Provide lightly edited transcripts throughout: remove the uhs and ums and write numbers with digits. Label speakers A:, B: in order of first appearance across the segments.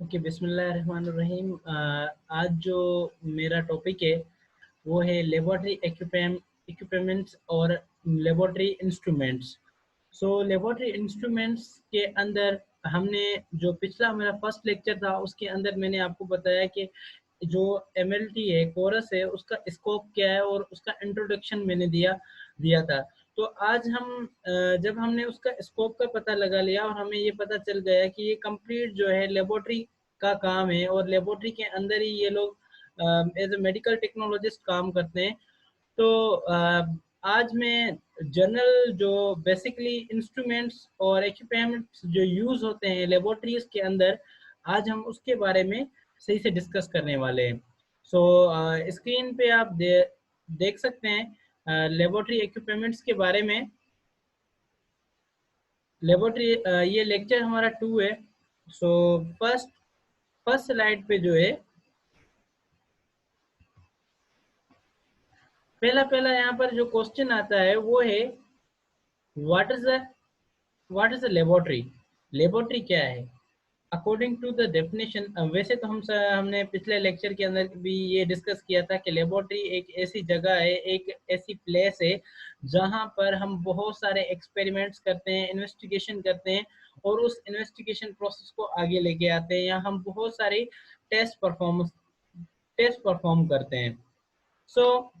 A: Okay, बिस्मिल्लाहिर्रहमानिर्रहीम। आज जो मेरा टॉपिक है वो है लेबोरेटरी इक्विपमेंट्स और लेबोरेटरी इंस्ट्रूमेंट्स। सो लेबोरेटरी इंस्ट्रूमेंट्स के अंदर हमने जो पिछला मेरा फर्स्ट लेक्चर था उसके अंदर मैंने आपको बताया कि जो एमएलटी है, कोरस है, उसका स्कोप क्या है और उसका इंट्रोडक्शन मैंने दिया दिया था। तो आज हम जब हमने उसका स्कोप का पता लगा लिया और हमें ये पता चल गया कि ये कंप्लीट जो है लेबोरेटरी का काम है और लेबोरेटरी के अंदर ही ये लोग एज ए मेडिकल टेक्नोलॉजिस्ट काम करते हैं। तो आज मैं जनरल जो बेसिकली इंस्ट्रूमेंट्स और इक्विपमेंट्स जो यूज़ होते हैं लेबोरेटरीज के अंदर, आज हम उसके बारे में सही से डिस्कस करने वाले हैं। सो स्क्रीन पे आप देख सकते हैं लेबोरेटरी इक्विपमेंट्स के बारे में। लेबोरेटरी ये लेक्चर हमारा 2 है। सो फर्स्ट फर्स्ट स्लाइड पे जो है पहला पहला यहाँ पर जो क्वेश्चन आता है वो है what is the laboratory. Laboratory क्या है? अकॉर्डिंग टू द डेफिनेशन, वैसे तो हमने पिछले लेक्चर के अंदर भी ये डिस्कस किया था कि लेबोरेटरी एक ऐसी जगह है, एक ऐसी प्लेस है जहाँ पर हम बहुत सारे एक्सपेरिमेंट्स करते हैं, इन्वेस्टिगेशन करते हैं और उस इन्वेस्टिगेशन प्रोसेस को आगे लेके आते हैं, या हम बहुत सारी टेस्ट परफॉर्म करते हैं। सो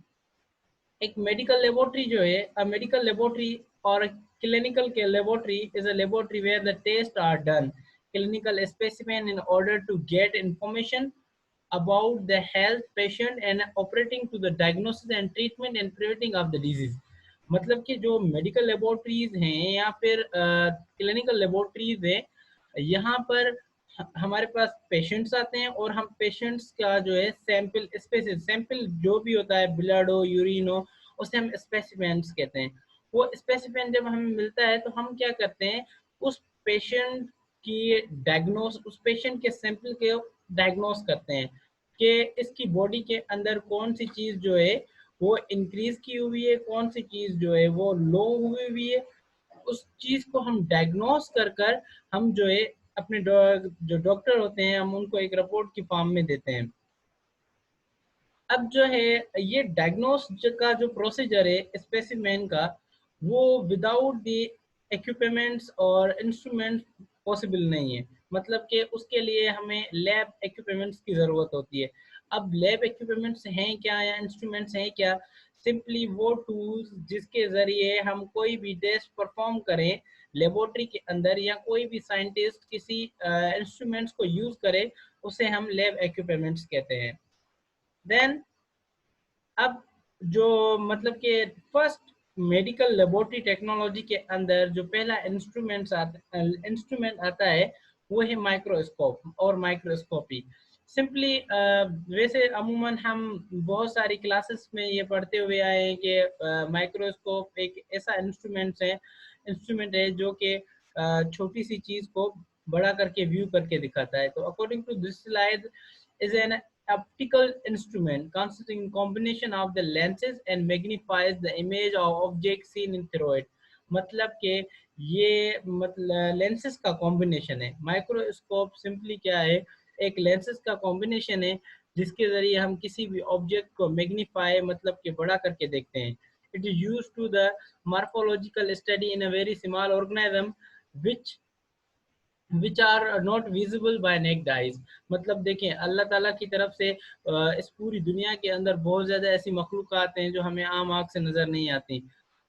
A: एक मेडिकल लेबोरेटरी जो है, अ मेडिकल लेबोरेटरी और clinical laboratory is a laboratory where the tests are done clinical specimen in order to get information about the health patient and operating to the diagnosis and treatment and preventing of the disease। मतलब कि जो medical laboratories हैं या फिर clinical laboratories हैं, यहाँ पर हमारे पास पेशेंट्स आते हैं और हम पेशेंट्स का जो है सैंपल जो भी होता है, ब्लड हो, यूरिन हो, उसे हम स्पेसिमेंट्स कहते हैं। वो स्पेसिमेन जब हमें मिलता है तो हम क्या करते हैं, उस पेशेंट की डायग्नोस उस पेशेंट के सैंपल के डायग्नोस करते हैं कि इसकी बॉडी के अंदर कौन सी चीज़ जो है वो इंक्रीज की हुई है, कौन सी चीज़ जो है वो लो हुई है। उस चीज़ को हम डायग्नोस कर कर हम जो है अपने जो डॉक्टर होते हैं हम उनको एक रिपोर्ट की फॉर्म में देते हैं। अब जो है ये डायग्नोस का जो प्रोसीजर है स्पेसिमेन का, वो विदाउट द इक्विपमेंट्स और इंस्ट्रूमेंट्स पॉसिबल नहीं है। मतलब कि उसके लिए हमें लैब इक्विपमेंट्स की ज़रूरत होती है। अब लैब इक्विपमेंट्स हैं क्या या इंस्ट्रूमेंट्स हैं क्या? सिंपली वो टूल्स जिसके ज़रिए हम कोई भी टेस्ट परफॉर्म करें लेबोरेटरी के अंदर, या कोई भी साइंटिस्ट किसी इंस्ट्रूमेंट्स को यूज़ करे, उसे हम लैब इक्विपमेंट्स कहते हैं। देन अब जो मतलब कि फर्स्ट मेडिकल लेबोरेटरी टेक्नोलॉजी के अंदर जो पहला इंस्ट्रूमेंट आता है वो है माइक्रोस्कोप और माइक्रोस्कोपी। सिंपली वैसे अमूमन हम बहुत सारी क्लासेस में ये पढ़ते हुए आए हैं कि माइक्रोस्कोप एक ऐसा इंस्ट्रूमेंट है जो कि छोटी सी चीज को बड़ा करके व्यू करके दिखाता है। तो according to this slide is an optical instrument consisting combination of the lenses and magnifies the image of object seen in through it। मतलब कि ये मतलब लेंसेज का कॉम्बिनेशन है। माइक्रोस्कोप सिंपली क्या है, एक लेंसेज का कॉम्बिनेशन है जिसके जरिए हम किसी भी ऑब्जेक्ट को मैग्नीफाई मतलब कि बड़ा करके देखते हैं। It is used to the morphological study in a very small organism which are not visible by naked eyes. मतलब देखें, अल्लाह ताला की तरफ से इस पूरी दुनिया के अंदर बहुत ज़्यादा ऐसी मखलूक़ात हैं जो हमें आम आँख से नज़र नहीं आती।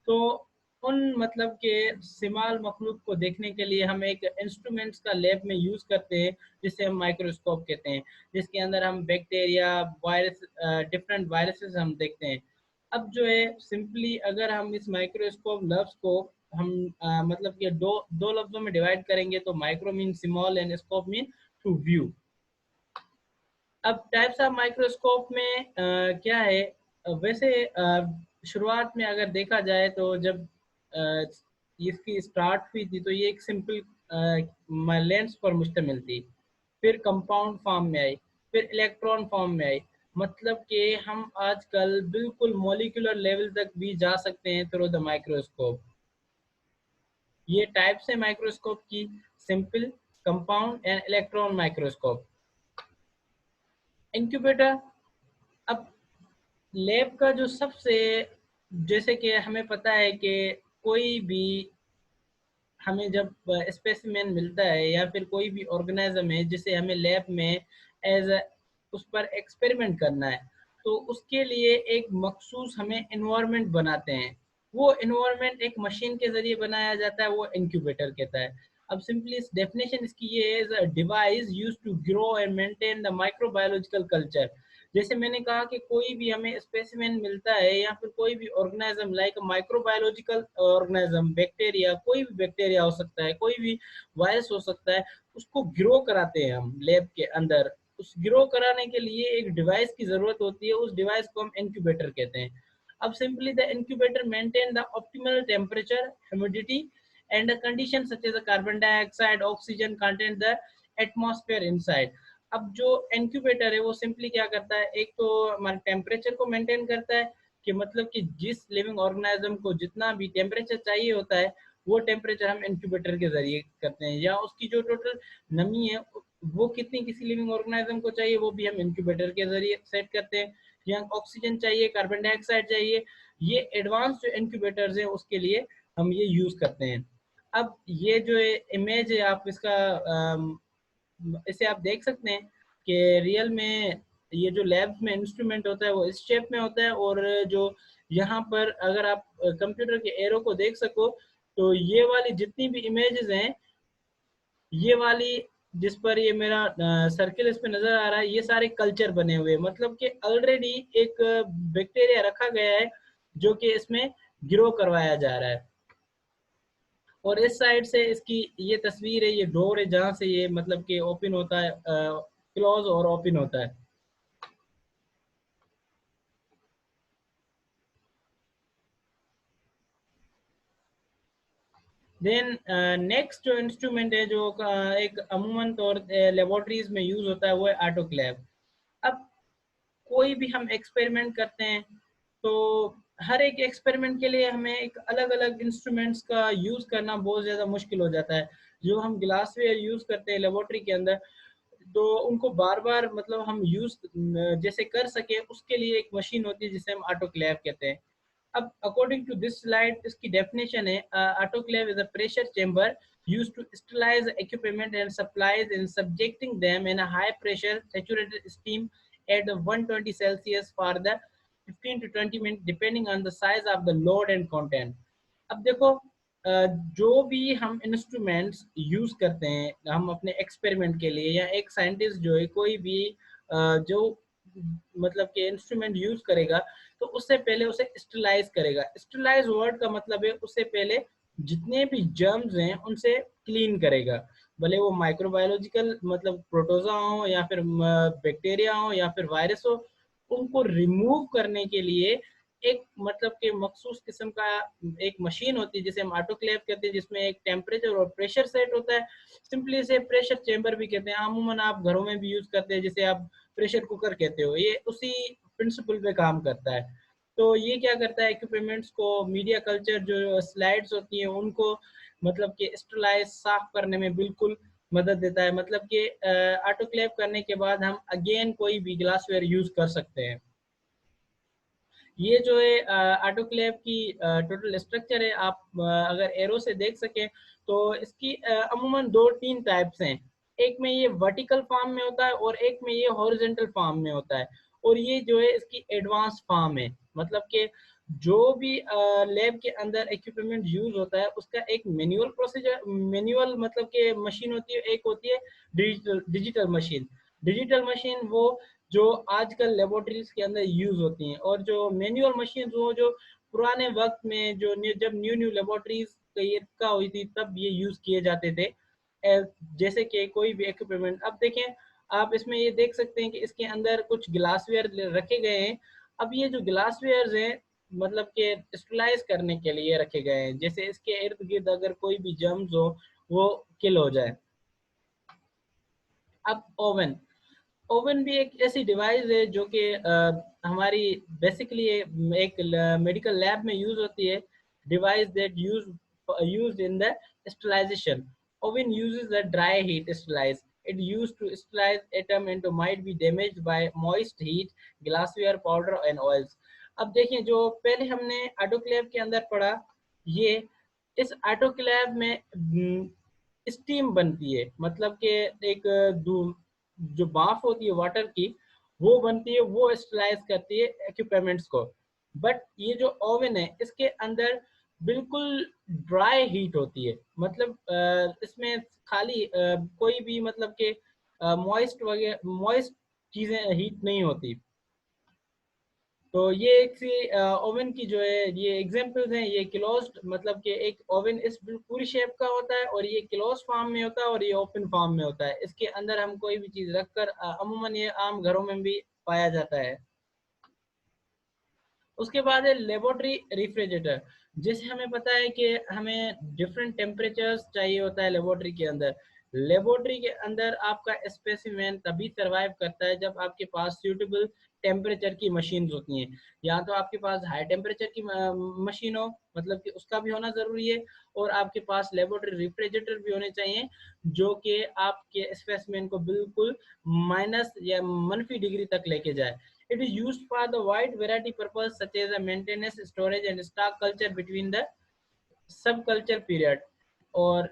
A: तो उन मतलब के सिमाल मखलूक को देखने के लिए हम एक इंस्ट्रूमेंट्स का लैब में यूज़ करते हैं जिसे हम माइक्रोस्कोप कहते हैं, जिसके अंदर हम बैक्टीरिया, वायरस, डिफरेंट वायरसेस हम देखते हैं। अब जो है सिंपली अगर हम इस माइक्रोस्कोप लफ्ज़ को हम मतलब कि दो दो लफ्ज़ों में डिवाइड करेंगे तो micro mean small and scope mean to view. अब टाइप्स ऑफ माइक्रोस्कोप में क्या है, वैसे शुरुआत में अगर देखा जाए तो जब अ, इसकी स्टार्ट हुई थी तो ये एक सिंपल लेंस पर मुश्तमिल थी। फिर कंपाउंड फॉर्म में आई, फिर इलेक्ट्रॉन फॉर्म में आई। मतलब कि हम आजकल बिल्कुल मॉलिक्यूलर लेवल तक भी जा सकते हैं थ्रू द माइक्रोस्कोप। ये टाइप्स है माइक्रोस्कोप की। Simple, compound and electron microscope. Incubator, अब लैब का जो सबसे, जैसे कि हमें पता है कि कोई भी, हमें जब स्पेसिमेन मिलता है या फिर कोई भी ऑर्गेनिज्म है जिसे हमें लैब में एज उस पर एक्सपेरिमेंट करना है, तो उसके लिए एक मखसूस हमें इन्वायरमेंट बनाते हैं। वो इन्वायरमेंट एक मशीन के ज़रिए बनाया जाता है, वो इंक्यूबेटर कहता है। अब सिंपली इस डेफिनेशन इसकी ये है, a device used to grow and maintain the microbiological culture. जैसे मैंने कहा कि कोई भी हमें स्पेसिमेन मिलता है या फिर कोई भी organism like microbiological organism, bacteria, कोई भी बैक्टीरिया हो सकता है, कोई भी वायरस हो सकता है, उसको ग्रो कराते हैं हम लैब के अंदर। उस ग्रो कराने के लिए एक डिवाइस की जरूरत होती है, उस डिवाइस को हम इंक्यूबेटर कहते हैं। अब simply the incubator maintain the optimal temperature, humidity and the condition such as carbon dioxide, oxygen content the atmosphere inside. अब जो इंक्यूबेटर है वो सिंपली क्या करता है, एक तो हमारे टेम्परेचर को मेंटेन करता है, कि मतलब कि जिस लिविंग ऑर्गेनिज्म को जितना भी टेम्परेचर चाहिए होता है, वो टेम्परेचर हम इंक्यूबेटर के जरिए करते हैं। या उसकी जो टोटल नमी है वो कितनी किसी लिविंग ऑर्गेनिज्म को चाहिए, वो भी हम इंक्यूबेटर के जरिए सेट करते हैं। या ऑक्सीजन चाहिए, कार्बन डाइऑक्साइड चाहिए, ये एडवांस जो इंक्यूबेटर्स हैं उसके लिए हम ये यूज करते हैं। अब ये जो इमेज है आप इसका, इसे आप देख सकते हैं कि रियल में ये जो लैब में इंस्ट्रूमेंट होता है वो इस शेप में होता है। और जो यहाँ पर अगर आप कंप्यूटर के एरो को देख सको, तो ये वाली जितनी भी इमेजेस हैं, ये वाली जिस पर ये मेरा सर्किल इस पे नजर आ रहा है, ये सारे कल्चर बने हुए हैं। मतलब कि ऑलरेडी एक बैक्टीरिया रखा गया है जो कि इसमें ग्रो करवाया जा रहा है। और इस साइड से इसकी ये तस्वीर है, ये डोर है जहाँ से ये मतलब कि ओपन होता है, क्लोज और ओपन होता है। देन नेक्स्ट जो इंस्ट्रूमेंट है जो एक अमूमन तौर लेबोरेटरीज में यूज होता है, वो है ऑटोक्लेव। अब कोई भी हम एक्सपेरिमेंट करते हैं, तो हर एक एक्सपेरिमेंट के लिए हमें एक अलग अलग इंस्ट्रूमेंट्स का यूज़ करना बहुत ज़्यादा मुश्किल हो जाता है। जो हम ग्लासवेयर यूज़ करते हैं लेबोरेटरी के अंदर, तो उनको बार बार मतलब हम यूज़ जैसे कर सके, उसके लिए एक मशीन होती है जिसे हम ऑटोक्लेव कहते हैं। अब अकॉर्डिंग टू दिस स्लाइड इसकी डेफिनेशन है, autoclave is a pressure chamber used to sterilize equipment and supplies in subjecting them in a high pressure saturated steam at 120 Celsius for the 15 to 20 minutes depending on the size of the load and content। अब देखो, जो भी हम instruments use करते हैं हम अपने experiment के लिए, या एक साइंटिस्ट जो है कोई भी जो मतलब कि इंस्ट्रूमेंट यूज करेगा, तो उससे पहले उसे स्टरलाइज करेगा। स्टरलाइज वर्ड का मतलब है उससे पहले जितने भी जर्म्स हैं उनसे क्लीन करेगा। भले वो माइक्रोबायोलॉजिकल मतलब प्रोटोजा हो या फिर बैक्टीरिया हो या फिर वायरस हो, उनको रिमूव करने के लिए एक मतलब के मखसूस किस्म का एक मशीन होती है जिसे हम ऑटोक्लेव कहते हैं, जिसमें एक टेम्परेचर और प्रेशर सेट होता है। सिंपली इसे प्रेशर चेंबर भी कहते हैं। अमूमन आप घरों में भी यूज करते हैं, जिसे आप प्रेशर कुकर कहते हो, ये उसी प्रिंसिपल पे काम करता है। तो ये क्या करता है, इक्विपमेंट्स को, मीडिया कल्चर जो स्लाइड्स होती हैं उनको मतलब कि स्टरलाइज साफ करने में बिल्कुल मदद देता है। मतलब कि ऑटोक्लेव करने के बाद हम अगेन कोई भी ग्लासवेयर यूज कर सकते हैं। ये जो है ऑटोक्लेव की टोटल स्ट्रक्चर है, आप अगर एरो से देख सकें तो इसकी अमूमन दो तीन टाइप्स हैं। एक में ये वर्टिकल फॉर्म में होता है और एक में ये हॉरिजॉन्टल फॉर्म में होता है। और ये जो है इसकी एडवांस फॉर्म है। मतलब कि जो भी लैब के अंदर इक्विपमेंट यूज होता है उसका एक मैनुअल प्रोसीजर, मैनुअल मतलब कि मशीन होती है, एक होती है डिजिटल मशीन। डिजिटल मशीन वो जो आजकल लेबोरेटरीज के अंदर यूज होती हैं। और जो मैनुअल मशीन वो जो पुराने वक्त में जो जब न्यू न्यू लेबोरेटरीज का हुई थी तब ये यूज किए जाते थे। जैसे कि कोई भी इक्विपमेंट, अब देखें आप इसमें ये देख सकते हैं कि इसके अंदर कुछ ग्लासवेयर रखे गए हैं। अब ये जो ग्लासवेयर हैं मतलब कि स्टरलाइज करने के लिए रखे गए हैं, जैसे इसके इर्द गिर्द अगर कोई भी जर्म्स हो वो किल हो जाए। अब ओवन, ओवन भी एक ऐसी डिवाइस है जो कि हमारी बेसिकली एक मेडिकल लैब में यूज होती है। Device that use in the sterilization. Oven uses a dry heat sterilize. It used to sterilize atom into might be damaged by moist heat, glassware, powder and oils. अब देखिए जो पहले हमने autoclave के अंदर पढ़ा, ये इस ऑटोक्लेव में स्टीम बनती है, मतलब कि एक जो भाप होती है वाटर की, वो बनती है, वो स्टरलाइज करती है इक्विपमेंट्स को। बट ये जो ओवन है इसके अंदर बिल्कुल ड्राई हीट होती है, मतलब इसमें खाली कोई भी मतलब के मॉइस्ट वगैरह मॉइस्ट चीज़ें हीट नहीं होती। तो ये एक सी ओवन की जो है ये एग्जांपल्स हैं। ये क्लोज्ड मतलब कि एक ओवन इस पूरी शेप का होता है, और ये क्लोज फॉर्म में होता है और ये ओपन फॉर्म में होता है। इसके अंदर हम कोई भी चीज़ रखकर अमूमन ये आम घरों में भी पाया जाता है। उसके बाद है लेबोरेटरी रेफ्रिजरेटर। जैसे हमें पता है कि हमें डिफरेंट टेम्परेचर्स चाहिए होता है लेबोरेटरी के अंदर। लेबोरेटरी के अंदर आपका स्पेसिमेन तभी सर्वाइव करता है जब आपके पास सूटेबल टेम्परेचर की मशीन होती हैं। या तो आपके पास हाई टेम्परेचर की मशीन हो, मतलब कि उसका भी होना ज़रूरी है, और आपके पास लेबोरेटरी रेफ्रिजरेटर भी होने चाहिए जो कि आपके स्पेसिमेन को बिल्कुल माइनस या मनफी डिग्री तक लेके जाए। It is used for the wide variety purpose such as the maintenance, storage and stock culture between the subculture period, or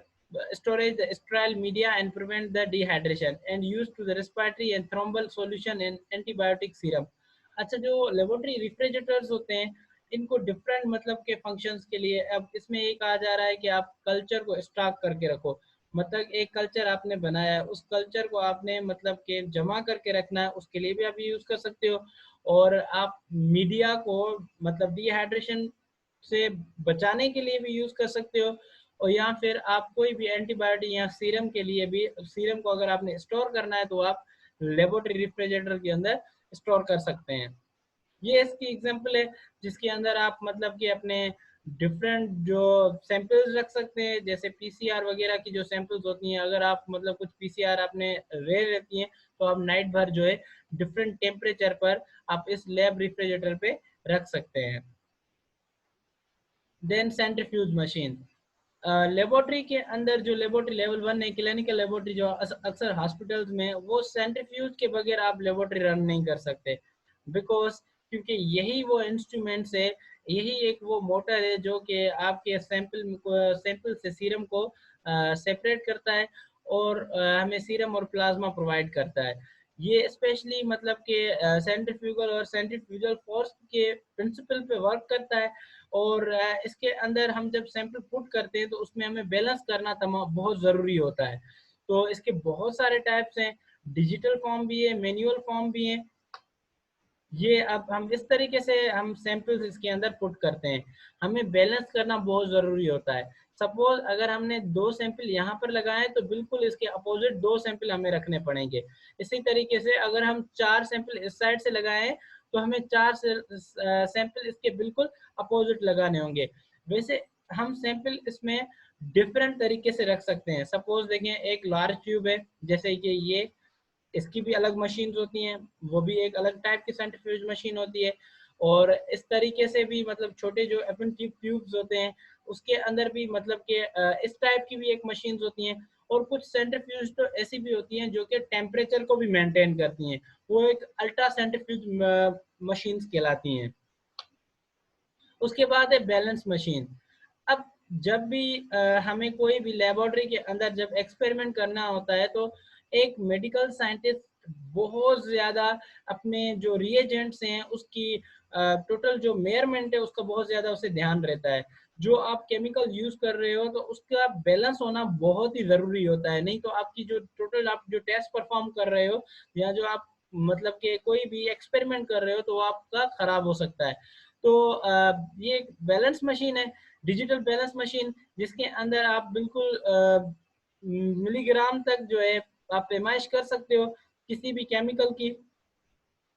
A: storage the sterile media and prevent the dehydration, and used to the respiratory and thrombal solution and antibiotic serum. अच्छा, जो laboratory रिफ्रिजरेटर्स होते हैं इनको different मतलब के functions के लिए, अब इसमें एक आ जा रहा है कि आप कल्चर को स्टॉक करके रखो। मतलब एक कल्चर आपने बनाया है, उस कल्चर को आपने मतलब के जमा करके रखना है, उसके लिए भी आप यूज कर सकते हो। और आप मीडिया को मतलब डिहाइड्रेशन से बचाने के लिए भी यूज कर सकते हो। और या फिर आप कोई भी एंटीबायोटिक या सीरम के लिए भी, सीरम को अगर आपने स्टोर करना है तो आप लेबोरेटरी रेफ्रिजरेटर के अंदर स्टोर कर सकते हैं। ये इसकी एग्जांपल है जिसके अंदर आप मतलब कि अपने डिफरेंट जो सैंपल्स रख सकते हैं, जैसे पीसीआर वगैरह की जो सैंपल्स होती हैं। अगर आप मतलब कुछ पीसीआर आपने रेयर रहती हैं तो आप नाइट भर जो है डिफरेंट टेम्परेचर पर आप इस लैब रेफ्रिजरेटर पे रख सकते हैं। Then centrifuge machine. लेबोरेटरी के अंदर जो लेबोरेटरी लेवल 1 है, क्लिनिकल लेबोरेटरी जो अक्सर हॉस्पिटल्स में, वो सेंट्रीफ्यूज के बगैर आप लेबोरेटरी रन नहीं कर सकते। बिकॉज क्योंकि यही वो इंस्ट्रूमेंट्स है, यही एक वो मोटर है जो कि आपके सैंपल से सीरम को सेपरेट करता है, और हमें सीरम और प्लाज्मा प्रोवाइड करता है। ये स्पेशली मतलब कि सेंट्रीफ्यूगल और सेंट्रीफ्यूगल फोर्स के प्रिंसिपल पे वर्क करता है। और इसके अंदर हम जब सैंपल पुट करते हैं तो उसमें हमें बैलेंस करना तमाम बहुत ज़रूरी होता है। तो इसके बहुत सारे टाइप्स हैं, डिजिटल फॉर्म भी है, मैनुअल फॉर्म भी है। ये अब हम इस तरीके से हम सैंपल्स इसके अंदर पुट करते हैं। हमें बैलेंस करना बहुत ज़रूरी होता है। सपोज अगर हमने 2 सैंपल यहाँ पर लगाए हैं तो बिल्कुल इसके अपोजिट 2 सैंपल हमें रखने पड़ेंगे। इसी तरीके से अगर हम 4 सैंपल इस साइड से लगाए हैं तो हमें 4 सैंपल इसके बिल्कुल अपोजिट लगाने होंगे। वैसे हम सैंपल इसमें डिफरेंट तरीके से रख सकते हैं। सपोज देखें, एक लार्ज ट्यूब है जैसे कि ये, इसकी भी अलग मशीन होती हैं, वो भी एक अलग टाइप की सेंट्रीफ्यूज मशीन होती है। और इस तरीके से भी मतलब छोटे जो अपन ट्यूब्स होते हैं उसके अंदर भी मतलब कि इस टाइप की भी एक मशीन होती हैं। और कुछ सेंट्रीफ्यूज तो ऐसी भी होती हैं जो कि टेम्परेचर को भी मेंटेन करती हैं, वो एक अल्ट्रा सेंट्रीफ्यूज मशीन्स कहलाती हैं। उसके बाद है बैलेंस मशीन। अब जब भी हमें कोई भी लेबोरेटरी के अंदर जब एक्सपेरिमेंट करना होता है तो एक मेडिकल साइंटिस्ट बहुत ज़्यादा अपने जो रिएजेंट्स हैं उसकी टोटल जो मेयरमेंट है उसका बहुत ज़्यादा उसे ध्यान रहता है। जो आप केमिकल यूज़ कर रहे हो तो उसका बैलेंस होना बहुत ही ज़रूरी होता है, नहीं तो आपकी जो टोटल आप जो टेस्ट परफॉर्म कर रहे हो या जो आप मतलब कि कोई भी एक्सपेरिमेंट कर रहे हो तो वो आपका ख़राब हो सकता है। तो ये एक बैलेंस मशीन है, डिजिटल बैलेंस मशीन, जिसके अंदर आप बिल्कुल मिलीग्राम तक जो है आप पैमाइश कर सकते हो किसी भी केमिकल की।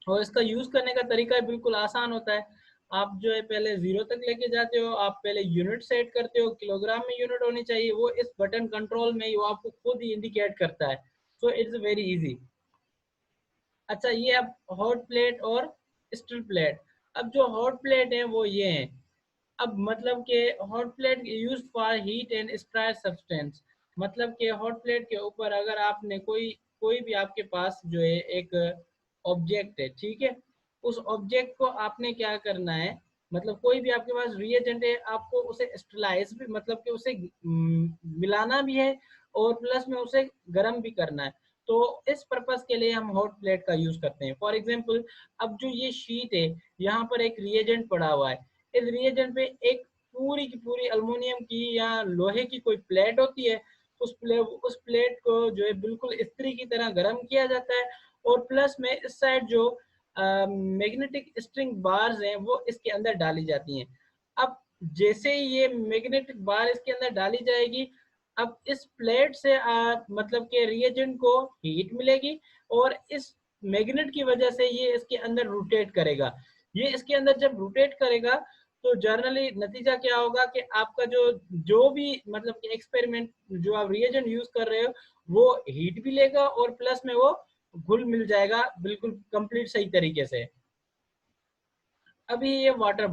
A: और इसका यूज करने का तरीका बिल्कुल आसान होता है। आप जो है पहले 0 तक लेके जाते हो, आप पहले यूनिट सेट करते हो, किलोग्राम में यूनिट होनी चाहिए, वो इस बटन कंट्रोल में ही वो आपको खुद ही इंडिकेट करता है। So it's very easy. अच्छा, ये अब हॉट प्लेट और स्टिल प्लेट। अब जो हॉट प्लेट है वो ये है। अब मतलब कि hot plate used for heat and स्ट्राई substance. मतलब कि हॉट प्लेट के ऊपर अगर आपने कोई कोई भी आपके पास जो है एक ऑब्जेक्ट है, ठीक है, उस ऑब्जेक्ट को आपने क्या करना है, मतलब कोई भी आपके पास रिएजेंट है, आपको उसे स्टरलाइज भी, मतलब कि उसे मिलाना भी है और प्लस में उसे गर्म भी करना है। तो इस पर्पस के लिए हम हॉट प्लेट का यूज करते हैं। फॉर एग्जांपल, अब जो ये शीट है, यहाँ पर एक रिएजेंट पड़ा हुआ है, इस रिएजेंट पे एक पूरी की पूरी अल्युमिनियम की या लोहे की कोई प्लेट होती है, उस प्लेट को जो है बिल्कुल इस्त्री की तरह गर्म किया जाता है, और प्लस में इस साइड जो मैग्नेटिक स्ट्रिंग बार्स हैं वो इसके अंदर डाली जाती हैं। अब जैसे ही ये मैग्नेटिक बार इसके अंदर डाली जाएगी, अब इस प्लेट से मतलब के रिएजेंट को हीट मिलेगी, और इस मैग्नेट की वजह से ये इसके अंदर रोटेट करेगा। ये इसके अंदर जब रोटेट करेगा तो जनरली नतीजा क्या होगा कि आपका जो जो भी मतलब कि एक्सपेरिमेंट जो आप रिएजेंट यूज कर रहे हो वो हीट भी लेगा, और प्लस में वो घुल मिल जाएगा बिल्कुल कंप्लीट सही तरीके से। अभी ये water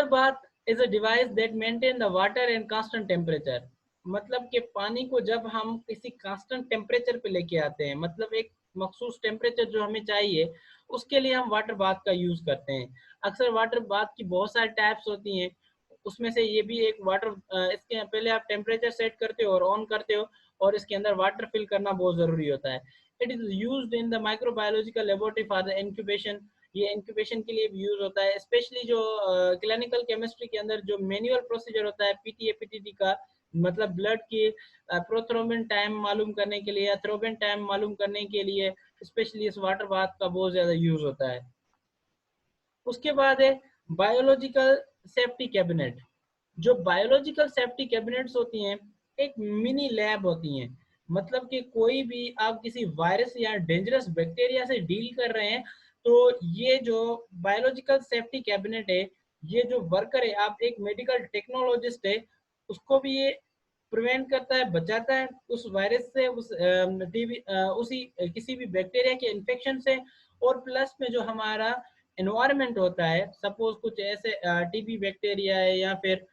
A: bath is a device that maintain the water and constant temperature. मतलब कि पानी को जब हम किसी कांस्टेंट टेम्परेचर पे लेके आते हैं, मतलब एक मखसूस टेम्परेचर जो हमें चाहिए, उसके लिए हम वाटर बाथ का यूज करते हैं। अक्सर वाटर बाथ की बहुत सारी टाइप्स होती हैं, उसमें से ये भी एक वाटर, इसके पहले आप टेम्परेचर सेट करते हो और ऑन करते हो, और इसके अंदर वाटर फिल करना बहुत जरूरी होता है। It is used in the microbiological laboratory for the incubation. ये इंक्यूबेशन के लिए भी यूज होता है, स्पेशली जो क्लिनिकल केमिस्ट्री के अंदर जो मैनुअल प्रोसीजर होता है पीटीए पीटीडी का, मतलब ब्लड की प्रोथ्रोम्बिन टाइम मालूम करने के लिए या थ्रोबिन टाइम मालूम करने के लिए स्पेशली इस वाटर बाथ का बहुत ज्यादा यूज होता है। उसके बाद है बायोलॉजिकल सेफ्टी कैबिनेट। जो बायोलॉजिकल सेफ्टी कैबिनेट्स होती हैं, एक मिनी लैब होती हैं। मतलब कि कोई भी आप किसी वायरस या डेंजरस बैक्टीरिया से डील कर रहे हैं, तो ये जो बायोलॉजिकल सेफ्टी कैबिनेट है, ये जो वर्कर है, आप एक मेडिकल टेक्नोलॉजिस्ट है, उसको भी ये प्रिवेंट करता है, बचाता है उस वायरस से, उस टीबी उसी किसी भी बैक्टीरिया के इन्फेक्शन से। और प्लस में जो हमारा एनवायरनमेंट होता है, सपोज कुछ ऐसे टीबी बैक्टीरिया है या फिर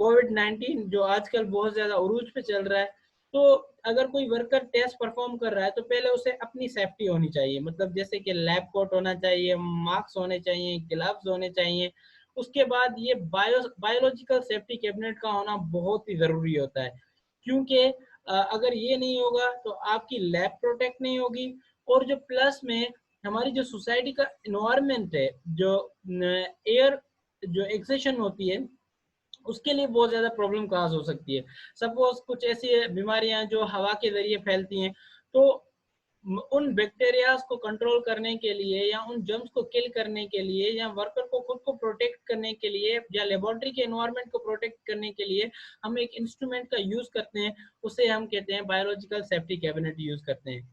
A: कोविड-19 जो आजकल बहुत ज्यादा उरूज पे चल रहा है, तो अगर कोई वर्कर टेस्ट परफॉर्म कर रहा है तो पहले उसे अपनी सेफ्टी होनी चाहिए, मतलब जैसे कि लैब कोट होना चाहिए, मास्क होने चाहिए, ग्लव्स होने चाहिए। उसके बाद ये बायोलॉजिकल सेफ्टी कैबिनेट का होना बहुत ही जरूरी होता है, क्योंकि अगर ये नहीं होगा तो आपकी लैब प्रोटेक्ट नहीं होगी। और जो प्लस में हमारी जो सोसाइटी का इन्वायरमेंट है, जो एयर जो एक्सेशन होती है, उसके लिए बहुत ज्यादा प्रॉब्लम काज हो सकती है। सपोज कुछ ऐसी बीमारियां जो हवा के जरिए फैलती हैं, तो उन बैक्टीरियाज को कंट्रोल करने के लिए या उन जर्म्स को किल करने के लिए या वर्कर को खुद को प्रोटेक्ट करने के लिए या लेबोरेटरी के एनवायरनमेंट को प्रोटेक्ट करने के लिए हम एक इंस्ट्रूमेंट का यूज करते हैं, उसे हम कहते हैं बायोलॉजिकल सेफ्टी कैबिनेट यूज करते हैं।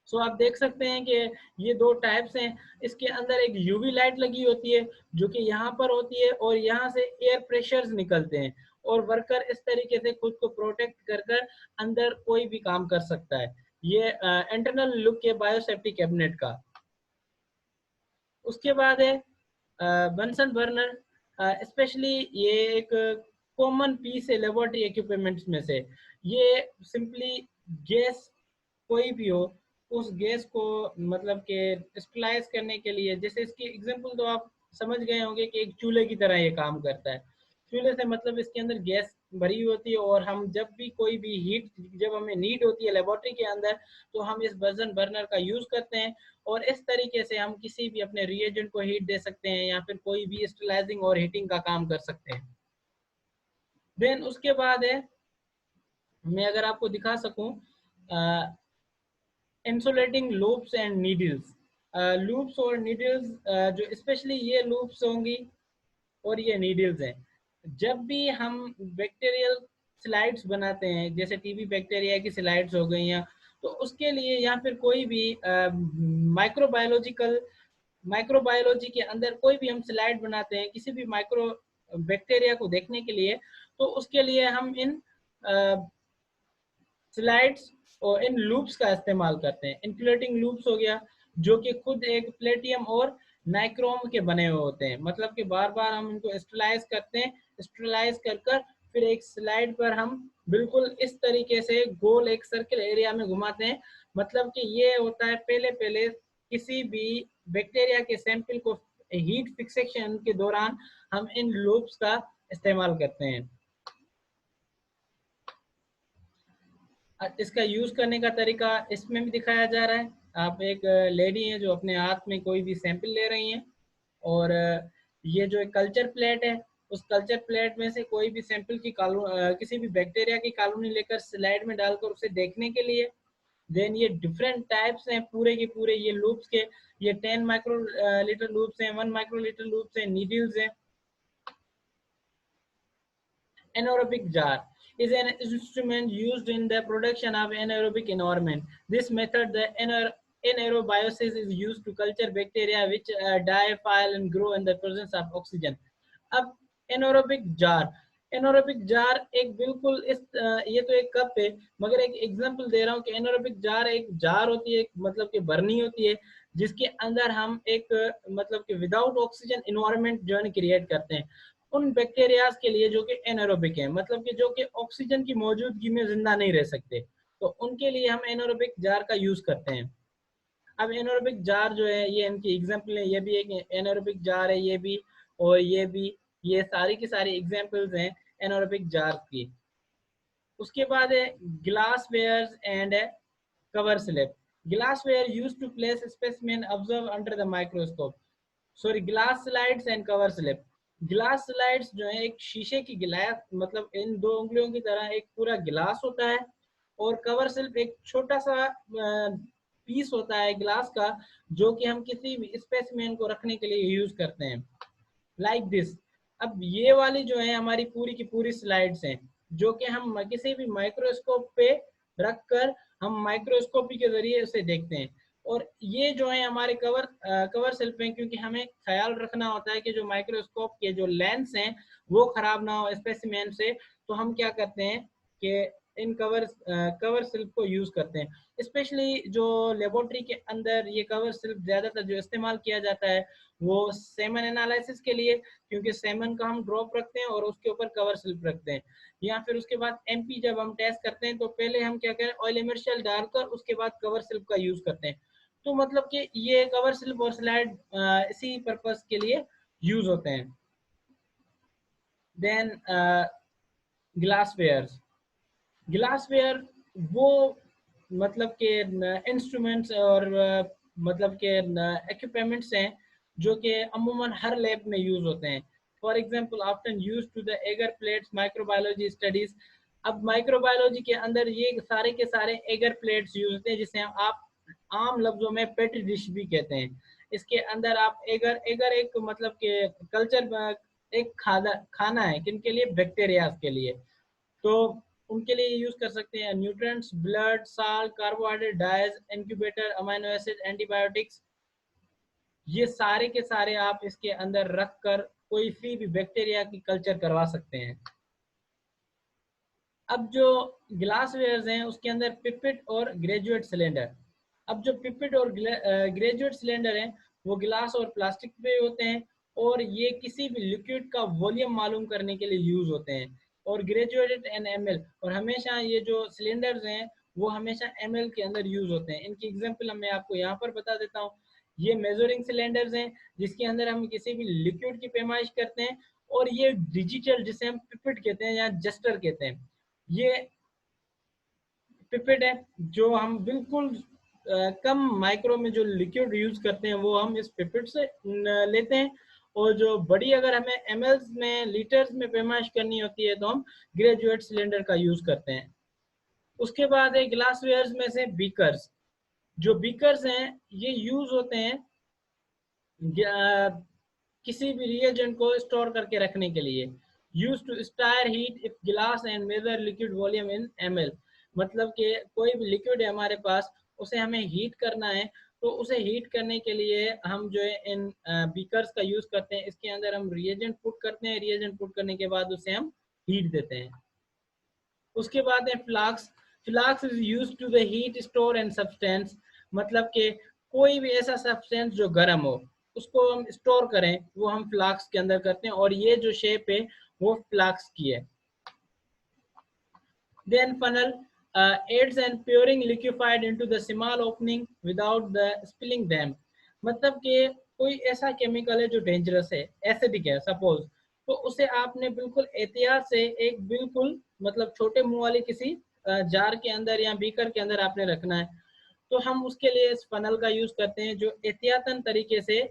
A: सो आप देख सकते हैं कि ये दो टाइप्स हैं। इसके अंदर एक यूवी लाइट लगी होती है जो कि यहाँ पर होती है, और यहाँ से एयर प्रेशर्स निकलते हैं, और वर्कर इस तरीके से खुद को प्रोटेक्ट कर कर अंदर कोई भी काम कर सकता है। ये इंटरनल लुक है बायोसेफ्टी कैबिनेट का। उसके बाद है बंसन बर्नर। स्पेशली ये एक कॉमन पीस है लेबोरेटरी इक्विपमेंट्स में से। ये सिंपली गैस कोई भी हो, उस गैस को मतलब कि स्टरलाइज करने के लिए, जैसे इसकी एग्जांपल तो आप समझ गए होंगे कि एक चूल्हे की तरह ये काम करता है। चूल्हे से मतलब इसके अंदर गैस भरी होती है, और हम जब भी कोई भी हीट जब हमें नीड होती है लेबोरेटरी के अंदर, तो हम इस बर्नर बर्नर का यूज करते हैं, और इस तरीके से हम किसी भी अपने रिएजेंट को हीट दे सकते हैं या फिर कोई भी स्टरलाइजिंग और हीटिंग का काम कर सकते हैं। देन उसके बाद है, मैं अगर आपको दिखा सकूं, insulating loops and needles. Loops और नीडल्स, जो स्पेशली ये लूप्स होंगी और ये नीडल्स हैं, जब भी हम बैक्टीरियल स्लाइड्स बनाते हैं, जैसे टीबी बैक्टीरिया की स्लाइड्स हो गई या, तो उसके लिए या फिर कोई भी माइक्रोबायोलॉजिकल माइक्रोबायोलॉजी के अंदर कोई भी हम स्लाइड बनाते हैं किसी भी माइक्रो बैक्टीरिया को देखने के लिए, तो उसके लिए हम इन स्लाइड्स और इन लूप्स का इस्तेमाल करते हैं। इंफ्लेटिंग लूप्स हो गया, जो कि खुद एक प्लेटियम और नाइक्रोम के बने हुए होते हैं, मतलब कि बार बार हम इनको स्टरलाइज करते हैं, स्टरलाइज कर कर फिर एक स्लाइड पर हम बिल्कुल इस तरीके से गोल एक सर्कल एरिया में घुमाते हैं। मतलब कि ये होता है पहले पहले किसी भी बैक्टीरिया के सैंपल को हीट फिक्सेशन के दौरान हम इन लूप्स का इस्तेमाल करते हैं। इसका यूज करने का तरीका इसमें भी दिखाया जा रहा है। आप एक लेडी हैं जो अपने हाथ में कोई भी सैंपल ले रही हैं, और ये जो एक कल्चर प्लेट है, उस कल्चर प्लेट में से कोई भी सैंपल की किसी भी बैक्टीरिया की कॉलोनी लेकर स्लाइड में डालकर उसे देखने के लिए। देन ये डिफरेंट टाइप्स हैं पूरे के पूरे ये लूप्स के। ये 10 माइक्रो लीटर लूप्स हैं, 1 माइक्रो लीटर लूप्स हैं, नीडल्स हैं। Anaerobic jar is an instrument used in the production of anaerobic environment. This method, the anaerobiosis, is used to culture bacteria which die, file, and grow in the presence of oxygen. अब anaerobic jar, anaerobic jar एक बिल्कुल इस ये तो एक cup है, मगर एक एग्जांपल दे रहा हूँ कि एनोरोबिक जार एक जार होती है, एक मतलब कि भरनी होती है, जिसके अंदर हम एक मतलब कि विदाउट ऑक्सीजन इन्वायरमेंट जो है क्रिएट करते हैं उन बैक्टीरियाज के लिए जो कि एनारोबिक है, मतलब कि जो कि ऑक्सीजन की मौजूदगी में जिंदा नहीं रह सकते, तो उनके लिए हम एनारोबिक जार का यूज करते हैं। अब एनारोबिक जार जो है ये इनकी एग्जांपल है, ये भी एक एनारोबिक जार है, ये भी और ये भी, ये सारी की सारी एग्जांपल्स हैं एनारोबिक जार की। उसके बाद है glass wares and cover slip. Glass ware used to place specimen observe under the microscope. Sorry, glass slides and cover slip. Glass slides जो है एक शीशे की गिलास, मतलब इन दो उंगलियों की तरह एक पूरा गिलास होता है, और कवर स्लिप एक छोटा सा पीस होता है ग्लास का, जो कि हम किसी भी स्पेसिमेन को रखने के लिए यूज करते हैं, लाइक दिस। अब ये वाली जो है हमारी पूरी की पूरी स्लाइड्स हैं, जो कि हम किसी भी माइक्रोस्कोप पे रखकर हम माइक्रोस्कोपी के जरिए उसे देखते हैं। और ये जो है हमारे कवर स्लिप हैं, क्योंकि हमें ख्याल रखना होता है कि जो माइक्रोस्कोप के जो लेंस हैं वो खराब ना हो स्पेसिमेन से, तो हम क्या करते हैं कि इन कवर स्लिप को यूज करते हैं। स्पेशली जो लेबोरेटरी के अंदर ये कवर स्लिप ज्यादातर जो इस्तेमाल किया जाता है वो सेमन एनालिसिस के लिए, क्योंकि सेमन का हम ड्रॉप रखते हैं और उसके ऊपर कवर स्लिप रखते हैं। या फिर उसके बाद एमपी जब हम टेस्ट करते हैं तो पहले हम क्या करें, ऑयल इमर्शियल डालकर उसके बाद कवर स्लिप का यूज करते हैं। तो मतलब कि ये कवर स्लिप और स्लाइड इसी पर्पस के लिए यूज होते हैं। Then glassware. ग्लासवेयर वो मतलब के इंस्ट्रूमेंट्स और मतलब के इक्विपमेंट्स हैं जो कि अमूमन हर लैब में यूज होते हैं। For example often used to the agar plates microbiology studies. अब माइक्रोबायोलॉजी के अंदर ये सारे के सारे एगर प्लेट्स यूज होते हैं, जिसे आप आम लफ्जों में पेट्री डिश भी कहते हैं। इसके अंदर आप एगर एगर एक मतलब के कल्चर एक खाना है किनके लिए, बैक्टीरिया के लिए, तो उनके लिए यूज कर सकते हैं। Nutrients, blood, salt, carbohydrate, dyes, incubator, amino acid, antibiotics, ये सारे के सारे आप इसके अंदर रखकर कोई सी भी बैक्टीरिया की कल्चर करवा सकते हैं। अब जो ग्लासवेयर हैं उसके अंदर पिपेट और ग्रेजुएट सिलेंडर। अब जो पिपेट और ग्रेजुएट सिलेंडर हैं वो ग्लास और प्लास्टिक पे होते हैं, और ये किसी भी लिक्विड का वॉल्यूम मालूम करने के लिए यूज होते हैं। और ग्रेजुएटेड एंड एमएल, और हमेशा ये जो सिलेंडर्स हैं वो हमेशा एमएल के अंदर यूज होते हैं। इनकी एग्जांपल मैं आपको यहाँ पर बता देता हूँ। ये मेजरिंग सिलेंडर्स हैं जिसके अंदर हम किसी भी लिक्विड की पैमाइश करते हैं। और ये डिजिटल, जिसे हम पिपेट कहते हैं या जस्टर कहते हैं, ये पिपेट है जो हम बिल्कुल कम माइक्रो में जो लिक्विड यूज करते हैं वो हम इस पिपेट से लेते हैं। और जो बड़ी अगर हमें एमएल्स में, लीटर्स में पैमाइश करनी होती है तो हम ग्रेजुएट सिलेंडर का यूज करते हैं। उसके बाद है ग्लासवेयर में से बीकर्स। जो बीकर्स हैं ये यूज होते हैं किसी भी रिएजेंट को स्टोर करके रखने के लिए। Use to stir heat if glass and measure liquid volume in ML. मतलब कि कोई भी लिक्विड है हमारे पास, उसे हमें हीट करना है, तो उसे हीट करने के लिए हम जो है इन बीकर्स का यूज करते हैं। इसके अंदर हम रिएजेंट पुट करते हैं, रिएजेंट पुट करने के बाद उसे हम हीट देते हैं। उसके बाद है flask. Flask is used to the heat store and substance. मतलब कि कोई भी ऐसा सब्सटेंस जो गर्म हो उसको हम स्टोर करें, वो हम फ्लास्क के अंदर करते हैं, और ये जो शेप है वो फ्लास्क की है। Then funnel aids in pouring liquefied into the small opening without the spilling them. मतलब कि कोई ऐसा केमिकल है जो डेंजरस है, एसिडिक है सपोज, तो उसे आपने बिल्कुल एहतियात से एक बिल्कुल मतलब छोटे मुंह वाली किसी जार के अंदर या बीकर के अंदर आपने रखना है। तो हम उसके लिए इस फनल का यूज करते हैं जो एहतियातन तरीके से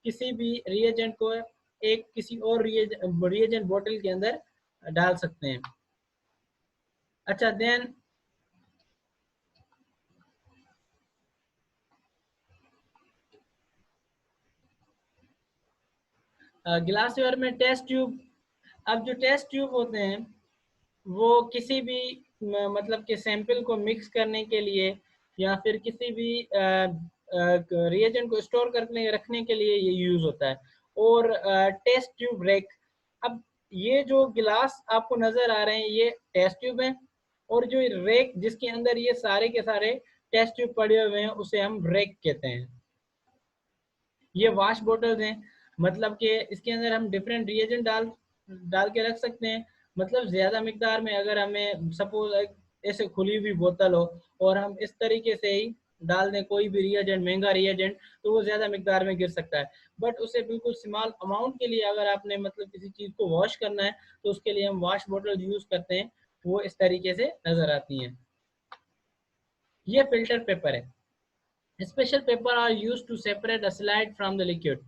A: किसी भी रिएजेंट को एक किसी और रिएजेंट बोतल के अंदर डाल सकते हैं। अच्छा, देन ग्लासवेयर में टेस्ट ट्यूब। अब जो टेस्ट ट्यूब होते हैं वो किसी भी मतलब के सैंपल को मिक्स करने के लिए या फिर किसी भी रिएजेंट को स्टोर करने रखने के लिए ये यूज होता है। और टेस्ट ट्यूब रैक, अब ये जो गिलास आपको नजर आ रहे हैं ये टेस्ट ट्यूब है, और जो रैक जिसके अंदर ये सारे के सारे टेस्ट ट्यूब पड़े हुए हैं उसे हम रैक कहते हैं। ये वाश बोतल्स हैं, मतलब कि इसके अंदर हम डिफरेंट रिएजेंट डाल डाल के रख सकते हैं। मतलब ज़्यादा मिकदार में अगर हमें सपोज ऐसे खुली हुई बोतल हो और हम इस तरीके से ही डाल दें कोई भी रिएजेंट, महंगा रिएजेंट, तो वो ज़्यादा मिकदार में गिर सकता है। बट उसे बिल्कुल स्मॉल अमाउंट के लिए अगर आपने मतलब किसी चीज़ को वॉश करना है तो उसके लिए हम वॉश बोतल यूज़ करते हैं, वो इस तरीके से नज़र आती हैं। ये फिल्टर पेपर है। Special paper are use to separate a slide from the liquid.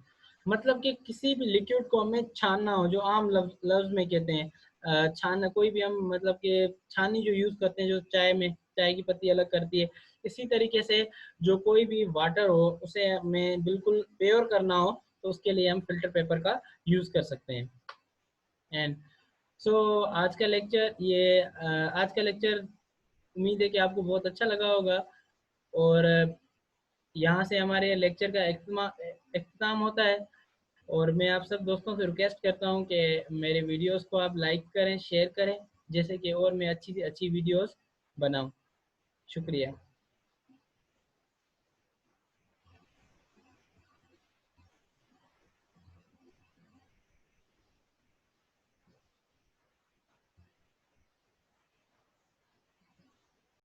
A: मतलब कि किसी भी लिक्विड को हमें छानना हो, जो आम लफ्ज में कहते हैं छानना, कोई भी हम मतलब कि छानी जो यूज करते हैं जो चाय में चाय की पत्ती अलग करती है, इसी तरीके से जो कोई भी वाटर हो उसे हमें बिल्कुल प्योर करना हो तो उसके लिए हम फिल्टर पेपर का यूज कर सकते हैं। एंड सो आज का लेक्चर उम्मीद है कि आपको बहुत अच्छा लगा होगा। और यहाँ से हमारे लेक्चर का इख्तिताम होता है। और मैं आप सब दोस्तों से रिक्वेस्ट करता हूँ कि मेरे वीडियोस को आप लाइक करें, शेयर करें, जैसे कि और मैं अच्छी से अच्छी वीडियोस बनाऊँ। शुक्रिया।